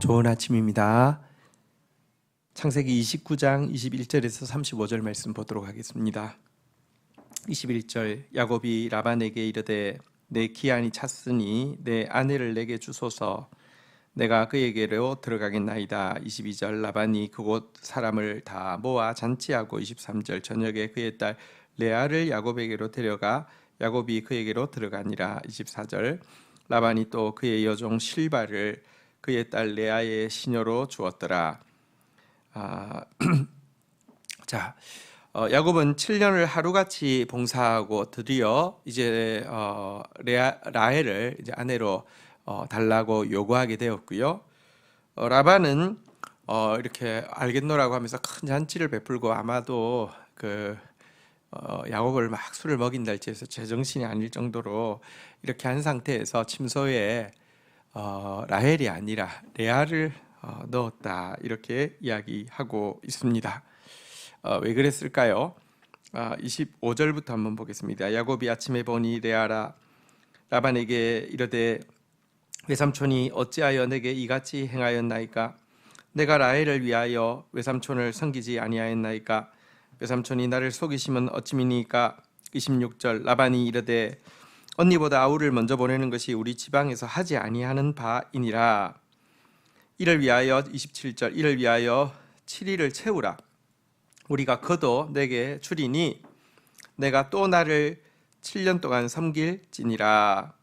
좋은 아침입니다. 창세기 29장 21절에서 35절 말씀 보도록 하겠습니다. 21절 야곱이 라반에게 이르되 내 기한이 찼으니 내 아내를 내게 주소서 내가 그에게로 들어가겠나이다. 22절 라반이 그곳 사람을 다 모아 잔치하고 23절 저녁에 그의 딸 레아를 야곱에게로 데려가 야곱이 그에게로 들어가니라. 24절 라반이 또 그의 여종 실바를 그의 딸 레아의 시녀로 주었더라. 야곱은 7년을 하루같이 봉사하고 드디어 이제 라헬을 이제 아내로 달라고 요구하게 되었고요. 라반은 이렇게 알겠노라고 하면서 큰 잔치를 베풀고 아마도 야곱을 막 술을 먹인다 할지해서 제정신이 아닐 정도로 이렇게 한 상태에서 침소에 라헬이 아니라 레아를 넣었다 이렇게 이야기하고 있습니다. 왜 그랬을까요? 25절부터 한번 보겠습니다. 야곱이 아침에 보니 레아라 라반에게 이르되 외삼촌이 어찌하여 내게 이같이 행하였나이까? 내가 라헬을 위하여 외삼촌을 섬기지 아니하였나이까? 외삼촌이 나를 속이심은 어찌미니까? 26절 라반이 이르되 언니보다 아우를 먼저 보내는 것이 우리 지방에서 하지 아니하는 바이니라. 이를 위하여 27절 이를 위하여 7일을 채우라. 우리가 거둬 내게 주리니 내가 또 나를 7년 동안 섬길지니라.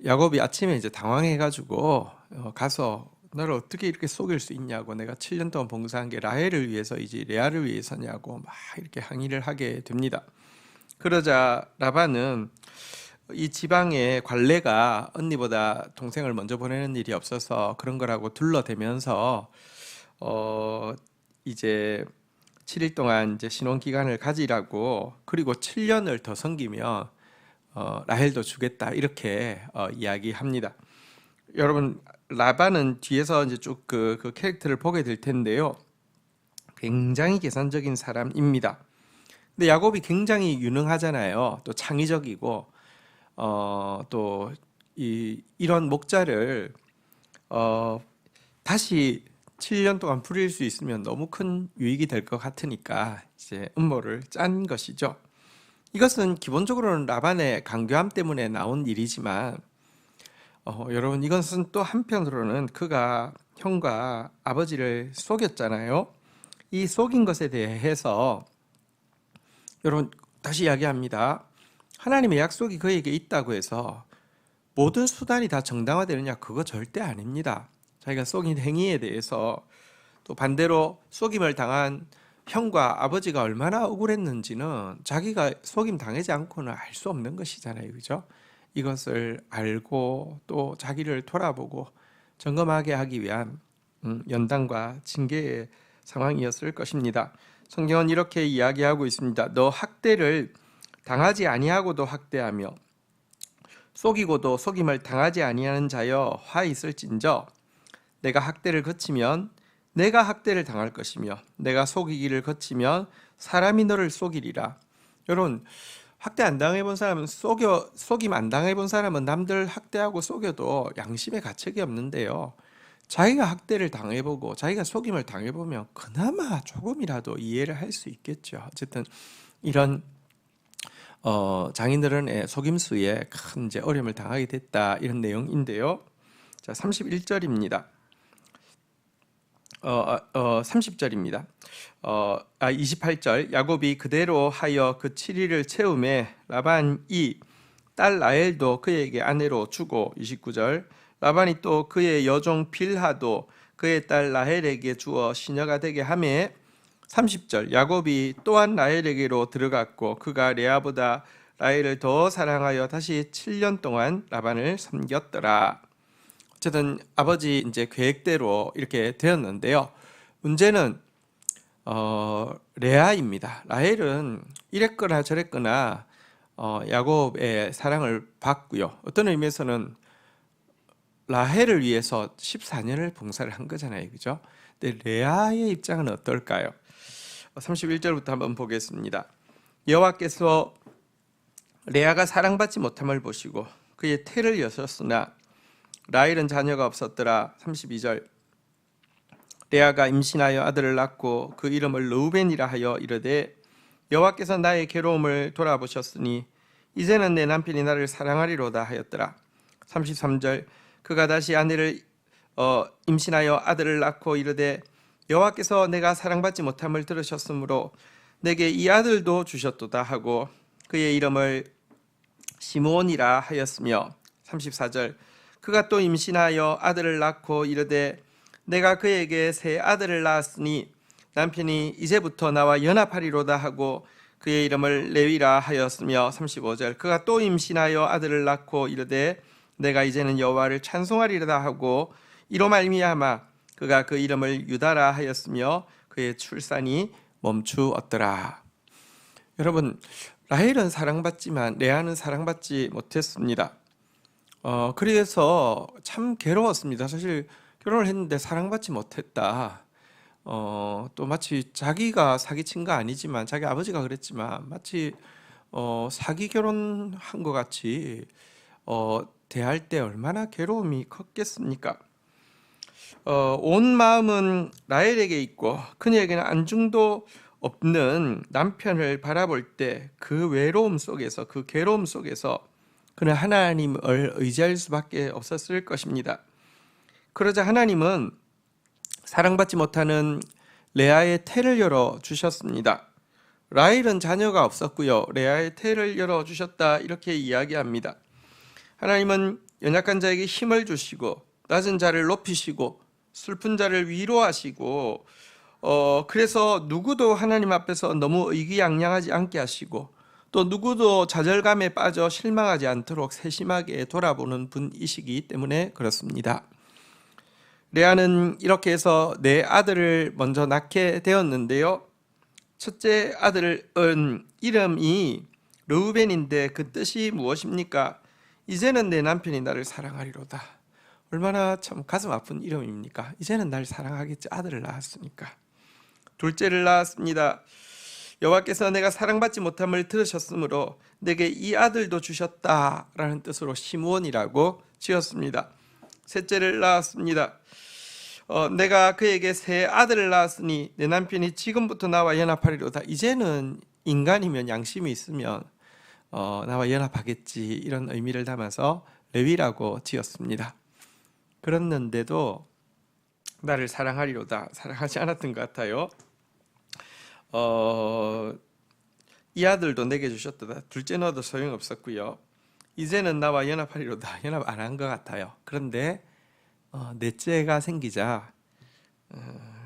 야곱이 아침에 이제 당황해가지고 가서 너를 어떻게 이렇게 속일 수 있냐고, 내가 7년 동안 봉사한 게 라헬을 위해서이지 레아를 위해서냐고 막 이렇게 항의를 하게 됩니다. 그러자 라반은 이 지방의 관례가 언니보다 동생을 먼저 보내는 일이 없어서 그런 거라고 둘러대면서 이제 7일 동안 이제 신혼 기간을 가지라고, 그리고 7년을 더 섬기면 라헬도 주겠다 이렇게 이야기합니다. 여러분, 라반은 뒤에서 이제 쭉 그 캐릭터를 보게 될 텐데요, 굉장히 계산적인 사람입니다. 근데 야곱이 굉장히 유능하잖아요. 또 창의적이고 또 이런 목자를 다시 7년 동안 부릴 수 있으면 너무 큰 유익이 될 것 같으니까 이제 음모를 짠 것이죠. 이것은 기본적으로는 라반의 강교함 때문에 나온 일이지만 여러분, 이것은 또 한편으로는 그가 형과 아버지를 속였잖아요. 이 속인 것에 대해서 여러분 다시 이야기합니다. 하나님의 약속이 그에게 있다고 해서 모든 수단이 다 정당화되느냐? 그거 절대 아닙니다. 자기가 속인 행위에 대해서, 또 반대로 속임을 당한 형과 아버지가 얼마나 억울했는지는 자기가 속임 당하지 않고는 알 수 없는 것이잖아요, 그죠? 이것을 알고 또 자기를 돌아보고 점검하게 하기 위한 연단과 징계의 상황이었을 것입니다. 성경은 이렇게 이야기하고 있습니다. 너 학대를 당하지 아니하고도 학대하며 속이고도 속임을 당하지 아니하는 자여 화 있을진저 내가 학대를 거치면 내가 학대를 당할 것이며 내가 속이기를 거치면 사람이 너를 속이리라. 여러분, 학대 안 당해본 사람은 속임 안 당해본 사람은 남들 학대하고 속여도 양심의 가책이 없는데요, 자기가 학대를 당해보고 자기가 속임을 당해보면 그나마 조금이라도 이해를 할 수 있겠죠. 어쨌든 이런 장인들은 속임수에 큰 이제 어려움을 당하게 됐다, 이런 내용인데요. 자, 31절입니다. 30절입니다. 28절 야곱이 그대로 하여 그 7일을 채우매 라반이 딸 라헬도 그에게 아내로 주고, 29절 라반이 또 그의 여종 빌하도 그의 딸 라헬에게 주어 시녀가 되게 하매, 30절 야곱이 또한 라헬에게로 들어갔고 그가 레아보다 라헬을 더 사랑하여 다시 7년 동안 라반을 섬겼더라. 어쨌든 아버지 이제 계획대로 이렇게 되었는데요, 문제는 레아입니다. 라헬은 이랬거나 저랬거나 야곱의 사랑을 받고요, 어떤 의미에서는 라헬을 위해서 14년을 봉사를 한 거잖아요, 그죠? 근데 레아의 입장은 어떨까요? 31절부터 한번 보겠습니다. 여호와께서 레아가 사랑받지 못함을 보시고 그의 태를 여셨으나 라헬은 자녀가 없었더라. 32절. 레아가 임신하여 아들을 낳고 그 이름을 르우벤이라 하여 이르되 여호와께서 나의 괴로움을 돌아보셨으니 이제는 내 남편이 나를 사랑하리로다 하였더라. 33절. 그가 다시 아내를 임신하여 아들을 낳고 이르되 여호와께서 내가 사랑받지 못함을 들으셨으므로 내게 이 아들도 주셨도다 하고 그의 이름을 시므온이라 하였으며 34절. 그가 또 임신하여 아들을 낳고 이르되 내가 그에게 새 아들을 낳았으니 남편이 이제부터 나와 연합하리로다 하고 그의 이름을 레위라 하였으며 35절. 그가 또 임신하여 아들을 낳고 이르되 내가 이제는 여호와를 찬송하리로다 하고 이로 말미암아 그가 그 이름을 유다라 하였으며 그의 출산이 멈추었더라. 여러분, 라헬은 사랑받지만 레아는 사랑받지 못했습니다. 그래서 참 괴로웠습니다. 사실 결혼을 했는데 사랑받지 못했다. 또 마치 자기가 사기친 거 아니지만 자기 아버지가 그랬지만 마치 사기 결혼한 것 같이 대할 때 얼마나 괴로움이 컸겠습니까? 온 마음은 라헬에게 있고 그녀에게는 안중도 없는 남편을 바라볼 때 그 외로움 속에서 그 괴로움 속에서 그는 하나님을 의지할 수밖에 없었을 것입니다. 그러자 하나님은 사랑받지 못하는 레아의 태를 열어 주셨습니다. 라헬은 자녀가 없었고요. 레아의 태를 열어 주셨다 이렇게 이야기합니다. 하나님은 연약한 자에게 힘을 주시고 낮은 자를 높이시고 슬픈 자를 위로하시고 그래서 누구도 하나님 앞에서 너무 의기양양하지 않게 하시고 또 누구도 좌절감에 빠져 실망하지 않도록 세심하게 돌아보는 분이시기 때문에 그렇습니다. 레아는 이렇게 해서 네 아들을 먼저 낳게 되었는데요. 첫째 아들은 이름이 르우벤인데 그 뜻이 무엇입니까? 이제는 내 남편이 나를 사랑하리로다. 얼마나 참 가슴 아픈 이름입니까? 이제는 날 사랑하겠지. 아들을 낳았으니까. 둘째를 낳았습니다. 여호와께서 내가 사랑받지 못함을 들으셨으므로 내게 이 아들도 주셨다라는 뜻으로 시므온이라고 지었습니다. 셋째를 낳았습니다. 내가 그에게 새 아들을 낳았으니 내 남편이 지금부터 나와 연합하리로다. 이제는 인간이면 양심이 있으면 나와 연합하겠지 이런 의미를 담아서 레위라고 지었습니다. 그랬는데도 나를 사랑하리로다 사랑하지 않았던 것 같아요. 이 아들도 내게 주셨도다. 둘째 넣어도 소용없었고요. 이제는 나와 연합하리로다. 연합 안 한 것 같아요. 그런데 넷째가 생기자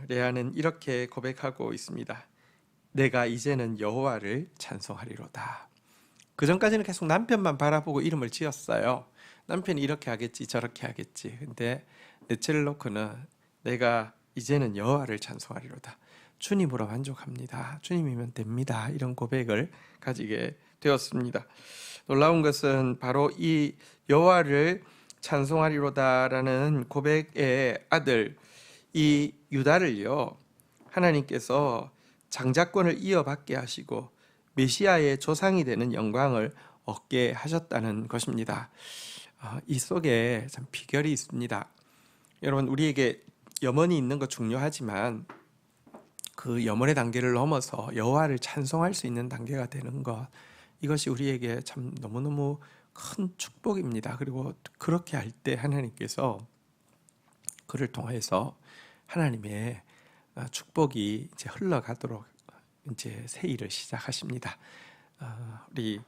레아는 이렇게 고백하고 있습니다. 내가 이제는 여호와를 찬송하리로다. 그 전까지는 계속 남편만 바라보고 이름을 지었어요. 남편이 이렇게 하겠지 저렇게 하겠지. 근데 넷째를 놓고는 내가 이제는 여호와를 찬송하리로다. 주님으로 만족합니다. 주님이면 됩니다. 이런 고백을 가지게 되었습니다. 놀라운 것은 바로 이 여호와를 찬송하리로다라는 고백의 아들 이 유다를요 하나님께서 장자권을 이어받게 하시고 메시아의 조상이 되는 영광을 얻게 하셨다는 것입니다. 이 속에 참 비결이 있습니다. 여러분, 우리에게 염원이 있는 거 중요하지만 그 염원의 단계를 넘어서 여호와를 찬송할 수 있는 단계가 되는 것, 이것이 우리에게 참 너무너무 큰 축복입니다. 그리고 그렇게 할 때 하나님께서 그를 통해서 하나님의 축복이 이제 흘러가도록 이제 새 일을 시작하십니다. 우리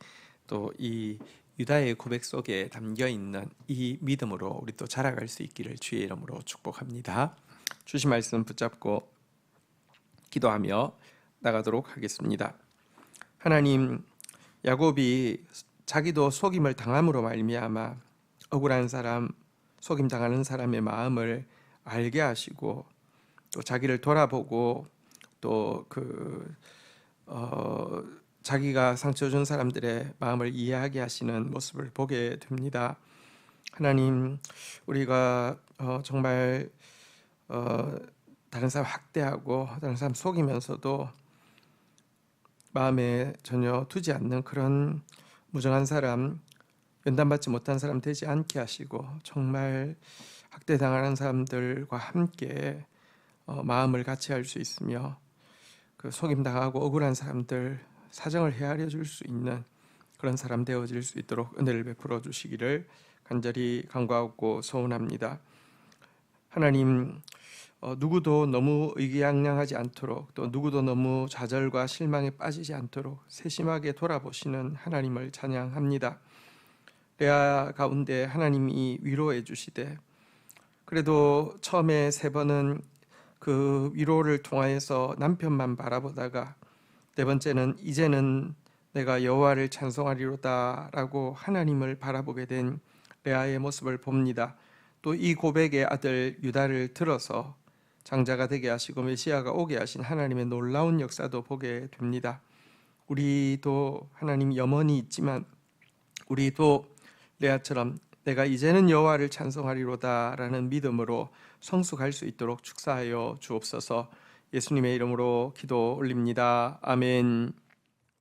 또 이 유다의 고백 속에 담겨 있는 이 믿음으로 우리 또 자라갈 수 있기를 주의 이름으로 축복합니다. 주신 말씀 붙잡고 기도하며 나가도록 하겠습니다. 하나님, 야곱이 자기도 속임을 당함으로 말미암아 억울한 사람, 속임 당하는 사람의 마음을 알게 하시고 또 자기를 돌아보고 또 자기가 상처 준 사람들의 마음을 이해하게 하시는 모습을 보게 됩니다. 하나님, 우리가 정말 다른 사람 학대하고 다른 사람 속이면서도 마음에 전혀 두지 않는 그런 무정한 사람, 연단받지 못한 사람 되지 않게 하시고 정말 학대당하는 사람들과 함께 마음을 같이 할 수 있으며 그 속임당하고 억울한 사람들 사정을 헤아려 줄 수 있는 그런 사람 되어질 수 있도록 은혜를 베풀어 주시기를 간절히 간구하고 소원합니다. 하나님, 누구도 너무 의기양양하지 않도록 또 누구도 너무 좌절과 실망에 빠지지 않도록 세심하게 돌아보시는 하나님을 찬양합니다. 레아 가운데 하나님이 위로해 주시되 그래도 처음에 3번은 그 위로를 통하여서 남편만 바라보다가 4번째는 이제는 내가 여호와를 찬송하리로다라고 하나님을 바라보게 된 레아의 모습을 봅니다. 또 이 고백의 아들 유다를 들어서 장자가 되게 하시고 메시아가 오게 하신 하나님의 놀라운 역사도 보게 됩니다. 우리도 하나님 염원이 있지만 우리도 레아처럼 내가 이제는 여호와를 찬송하리로다라는 믿음으로 성숙할 수 있도록 축사하여 주옵소서. 예수님의 이름으로 기도 올립니다. 아멘.